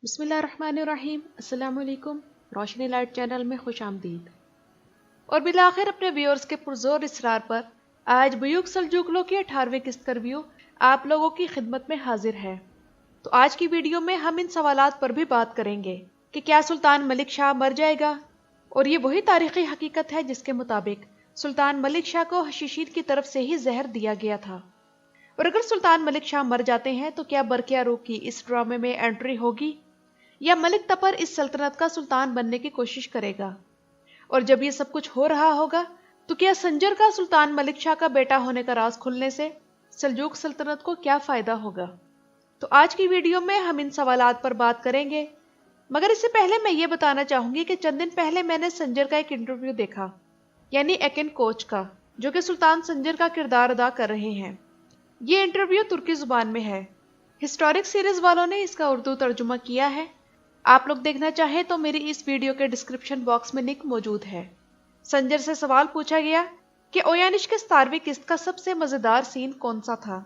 بسم اللہ الرحمن الرحیم۔ السلام علیکم۔ روشنی لائٹ چینل میں خوش آمدید۔ اور بالآخر اپنے ویورز کے پرزور اصرار پر آج بیوک سلجوقلوں کی 18ویں قسط کا ریویو آپ لوگوں کی خدمت میں حاضر ہے۔ تو آج کی ویڈیو میں ہم ان سوالات پر بھی بات کریں گے کہ کیا سلطان ملک شاہ مر جائے گا؟ اور یہ وہی تاریخی حقیقت ہے جس کے مطابق سلطان ملک شاہ کو حشیشین کی طرف سے ہی زہر دیا گیا تھا۔ اور اگر سلطان ملک شاہ مر جاتے ہیں تو کیا برقیہ روق کی اس ڈرامے میں انٹری ہوگی یا ملک تپر اس سلطنت کا سلطان بننے کی کوشش کرے گا؟ اور جب یہ سب کچھ ہو رہا ہوگا تو کیا سنجر کا سلطان ملک شاہ کا بیٹا ہونے کا راز کھلنے سے سلجوق سلطنت کو کیا فائدہ ہوگا؟ تو آج کی ویڈیو میں ہم ان سوالات پر بات کریں گے، مگر اس سے پہلے میں یہ بتانا چاہوں گی کہ چند دن پہلے میں نے سنجر کا ایک انٹرویو دیکھا، یعنی ایکن کوچ کا، جو کہ سلطان سنجر کا کردار ادا کر رہے ہیں۔ یہ انٹرویو ترکی زبان میں ہے۔ ہسٹورک سیریز والوں نے اس کا اردو ترجمہ کیا ہے۔ آپ لوگ دیکھنا چاہیں تو میری اس ویڈیو کے ڈسکرپشن باکس میں لنک موجود ہے۔ سنجر سے سوال پوچھا گیا کہ اویانش کے 17ویں قسط کا سب سے مزیدار سین کون سا تھا؟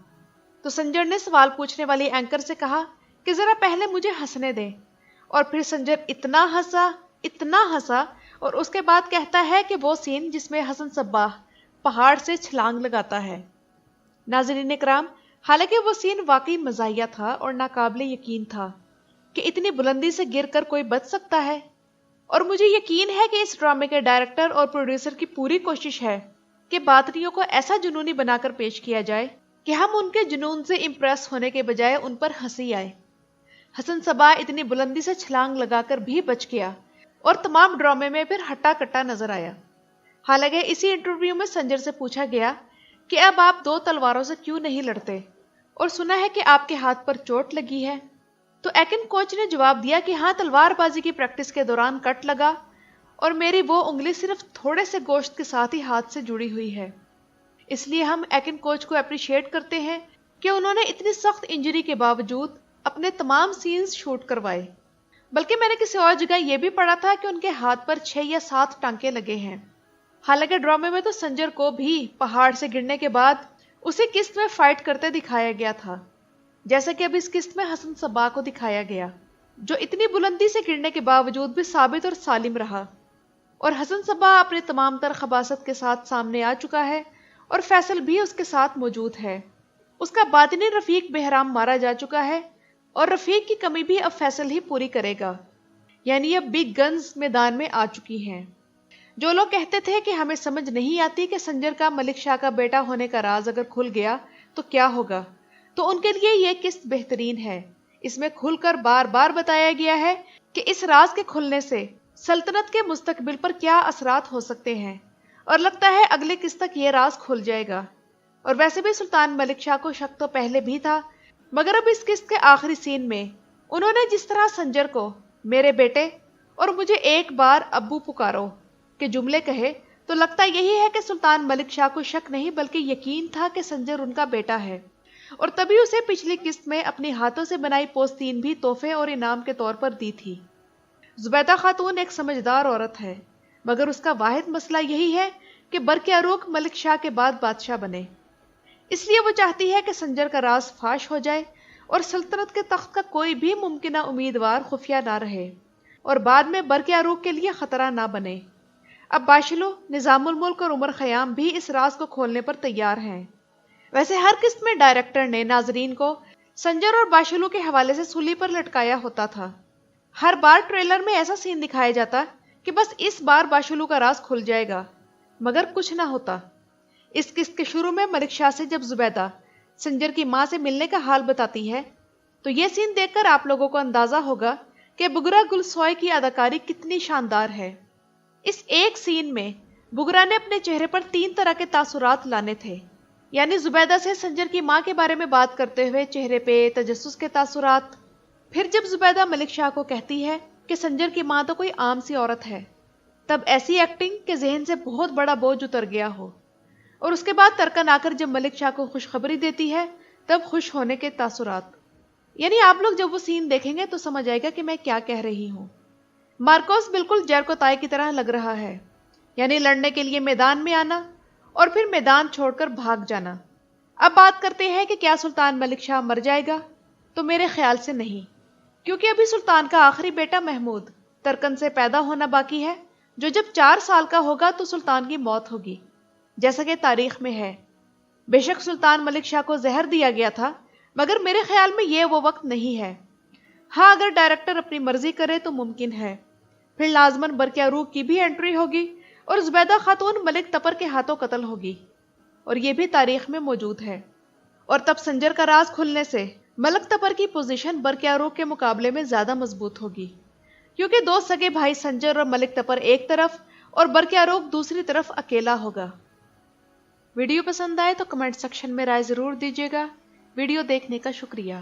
تو سنجر نے سوال پوچھنے والی اینکر سے کہا کہ ذرا پہلے مجھے ہنسنے دیں، اور پھر سنجر اتنا ہنسا اور اس کے بعد کہتا ہے کہ وہ سین جس میں حسن صباح پہاڑ سے چھلانگ لگاتا ہے۔ ناظرین اکرام، حالانکہ وہ سین واقعی مزاحیہ تھا اور ناقابل یقین تھا کہ اتنی بلندی سے گر کر کوئی بچ سکتا ہے، اور مجھے یقین ہے کہ اس ڈرامے کے ڈائریکٹر اور پروڈیوسر کی پوری کوشش ہے کہ باطنیوں کو ایسا جنونی بنا کر پیش کیا جائے کہ ہم ان کے جنون سے امپریس ہونے کے بجائے ان پر ہنسی آئے۔ حسن صباح اتنی بلندی سے چھلانگ لگا کر بھی بچ گیا اور تمام ڈرامے میں پھر ہٹا کٹا نظر آیا۔ حالانکہ اسی انٹرویو میں سنجر سے پوچھا گیا کہ اب آپ 2 تلواروں سے کیوں نہیں لڑتے، اور سنا ہے کہ آپ کے ہاتھ پر چوٹ لگی ہے، تو ایکن کوچ نے جواب دیا کہ ہاں، تلوار بازی کی پریکٹس کے دوران کٹ لگا اور میری وہ انگلی صرف تھوڑے سے گوشت کے ساتھ ہی ہاتھ سے جڑی ہوئی ہے۔ اس لیے ہم ایکن کوچ کو اپریشیٹ کرتے ہیں کہ انہوں نے اتنی سخت انجری کے باوجود اپنے تمام سینز شوٹ کروائے۔ بلکہ میں نے کسی اور جگہ یہ بھی پڑھا تھا کہ ان کے ہاتھ پر 6 یا 7 ٹانکے لگے ہیں۔ حالانکہ ڈرامے میں تو سنجر کو بھی پہاڑ سے گرنے کے بعد اسی قسط میں فائٹ کرتے دکھایا گیا تھا، جیسا کہ اب اس قسط میں حسن صباح کو دکھایا گیا، جو اتنی بلندی سے گرنے کے باوجود بھی ثابت اور سالم رہا۔ اور حسن صباح اپنے تمام تر خباثت کے ساتھ سامنے آ چکا ہے، اور فیصل بھی اس کے ساتھ موجود ہے۔ اس کا باطنی رفیق بہرام مارا جا چکا ہے، اور رفیق کی کمی بھی اب فیصل ہی پوری کرے گا، یعنی اب بگ گنز میدان میں آ چکی ہیں۔ جو لوگ کہتے تھے کہ ہمیں سمجھ نہیں آتی کہ سنجر کا ملک شاہ کا بیٹا ہونے کا راز اگر کھل گیا تو کیا ہوگا، تو ان کے لیے یہ قسط بہترین ہے۔ اس میں کھل کر بار بار بتایا گیا ہے کہ اس راز کے کھلنے سے سلطنت کے مستقبل پر کیا اثرات ہو سکتے ہیں، اور لگتا ہے اگلے قسط تک یہ راز کھل جائے گا۔ اور ویسے بھی سلطان ملک شاہ کو شک تو پہلے بھی تھا، مگر اب اس قسط کے آخری سین میں انہوں نے جس طرح سنجر کو میرے بیٹے اور مجھے ایک بار ابو پکارو کے جملے کہے، تو لگتا یہی ہے کہ سلطان ملک شاہ کو شک نہیں بلکہ یقین تھا کہ سنجر ان کا بیٹا ہے، اور تبھی اسے پچھلی قسط میں اپنی ہاتھوں سے بنائی پوستین بھی تحفے اور انعام کے طور پر دی تھی۔ زبیدہ خاتون ایک سمجھدار عورت ہے، مگر اس کا واحد مسئلہ یہی ہے کہ برقیہ روق ملک شاہ کے بعد بادشاہ بنے۔ اس لیے وہ چاہتی ہے کہ سنجر کا راز فاش ہو جائے اور سلطنت کے تخت کا کوئی بھی ممکنہ امیدوار خفیہ نہ رہے، اور بعد میں برقیہ روق کے لیے خطرہ نہ بنے۔ اب باشلو، نظام الملک اور عمر خیام بھی اس راز کو کھولنے پر تیار ہیں۔ ویسے ہر قسط میں ڈائریکٹر نے ناظرین کو سنجر اور باشلو کے حوالے سے سولی پر لٹکایا ہوتا تھا۔ ہر بار ٹریلر میں ایسا سین دکھایا جاتا کہ بس اس بار باشلو کا راز کھل جائے گا، مگر کچھ نہ ہوتا۔ اس قسط کے شروع میں ملک شاہ سے جب زبیدہ سنجر کی ماں سے ملنے کا حال بتاتی ہے، تو یہ سین دیکھ کر آپ لوگوں کو اندازہ ہوگا کہ بگرا گلسوئے کی اداکاری کتنی شاندار ہے۔ اس ایک سین میں بگرا نے اپنے چہرے پر 3 طرح کے تاثرات لانے تھے، یعنی زبیدہ سے سنجر کی ماں کے بارے میں بات کرتے ہوئے چہرے پہ تجسس کے تاثرات، پھر جب زبیدہ ملک شاہ کو کہتی ہے کہ سنجر کی ماں تو کوئی عام سی عورت ہے، تب ایسی ایکٹنگ کہ ذہن سے بہت بڑا بوجھ اتر گیا ہو، اور اس کے بعد ترکن آ کر جب ملک شاہ کو خوشخبری دیتی ہے تب خوش ہونے کے تاثرات۔ یعنی آپ لوگ جب وہ سین دیکھیں گے تو سمجھ آئے گا کہ میں کیا کہہ رہی ہوں۔ مارکوس بالکل جیرکو تائے کی طرح لگ رہا ہے، یعنی لڑنے کے لیے میدان میں آنا اور پھر میدان چھوڑ کر بھاگ جانا۔ اب بات کرتے ہیں کہ کیا سلطان ملک شاہ مر جائے گا؟ تو میرے خیال سے نہیں، کیونکہ ابھی سلطان کا آخری بیٹا محمود ترکن سے پیدا ہونا باقی ہے، جو جب 4 سال کا ہوگا تو سلطان کی موت ہوگی، جیسا کہ تاریخ میں ہے۔ بے شک سلطان ملک شاہ کو زہر دیا گیا تھا، مگر میرے خیال میں یہ وہ وقت نہیں ہے۔ ہاں اگر ڈائریکٹر اپنی مرضی کرے تو ممکن ہے، پھر لازماً برقیاروق کی بھی انٹری ہوگی اور زبیدہ خاتون ملک تپر کے ہاتھوں قتل ہوگی، اور یہ بھی تاریخ میں موجود ہے۔ اور تب سنجر کا راز کھلنے سے ملک تپر کی پوزیشن برقیاروق کے مقابلے میں زیادہ مضبوط ہوگی، کیونکہ 2 سگے بھائی سنجر اور ملک تپر ایک طرف اور برقیاروق دوسری طرف اکیلا ہوگا۔ ویڈیو پسند آئے تو کمنٹ سیکشن میں رائے ضرور دیجیے گا۔ ویڈیو دیکھنے کا شکریہ۔